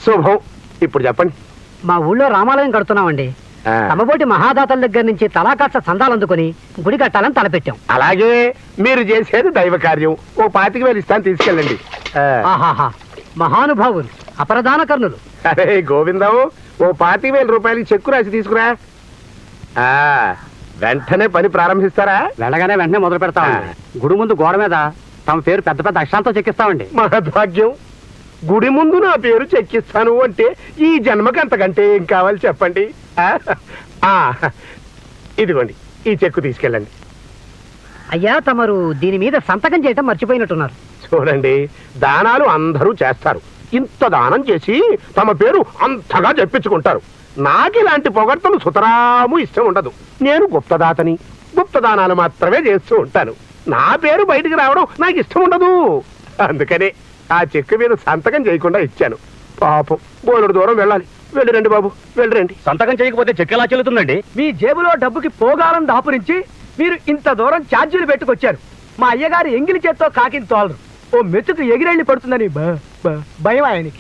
శుభం. ఇప్పుడు చెప్పండి. మా ఊళ్ళో రామాలయం కడుతున్నామండి. తమబోటి మహాదాతల దగ్గర నుంచి తలాకాస్త సందాలు అందుకుని గుడి కట్టాలని తలపెట్టాం. అలాగే మీరు చేసేది దైవ కార్యం. ఓ 25,000 ఇస్తాను, తీసుకెళ్ళండి. ఆహాహా, మహానుభావులు, అపరదాన కర్ణులు. అరే గోవిందం, ఓ 25,000 రూపాయలకి చెక్కు రాసి తీసుకురా. వెంటనే పని ప్రారంభిస్తారా? వెళ్ళగానే వెంటనే మొదలు పెడతామండి. గుడి ముందు గోడ మీద తమ పేరు పెద్ద పెద్ద అక్షరాలతో చెక్కిస్తామండి. మహద్భాగ్యం. గుడి ముందు నా పేరు చెక్కిస్తాను అంటే ఈ జన్మకి అంతకంటే ఏం కావాలి చెప్పండి. ఇదిగోండి, ఈ చెక్కు తీసుకెళ్ళండి. అయ్యా, తమరు దీని మీద సంతకం చేయటం మర్చిపోయినట్టున్నారు. చూడండి, దానాలు అందరూ చేస్తారు. ఇంత దానం చేసి తమ పేరు అంతగా చెప్పించుకుంటారు. నాకు ఇలాంటి పొగడ్తలు సుతరాము ఇష్టం ఉండదు. నేను గుప్తదాతని, గుప్తదానాలు మాత్రమే చేస్తూ ఉంటాను. నా పేరు బయటికి రావడం నాకు ఇష్టం ఉండదు. అందుకనే ఆ చెక్కు మీద సంతకం చేయకుండా ఇచ్చాను. పాపం బోలెడు దూరం వెళ్ళాలి. వెళ్ళిరండి బాబు, వెళ్ళిరండి. సంతకం చేయకపోతే చెక్ ఎలా చెల్లుతుందండి? మీ జేబులో డబ్బుకి పోగాలం దాపురించి మీరు ఇంత దూరం ఛార్జీలు పెట్టుకొచ్చారు. మా అయ్యగారు ఎంగిలి చేత్తో కాకిని తోలరు. ఓ మెతుకు ఎగిరెళ్ళి పడుతుందని భయం ఆయనకి.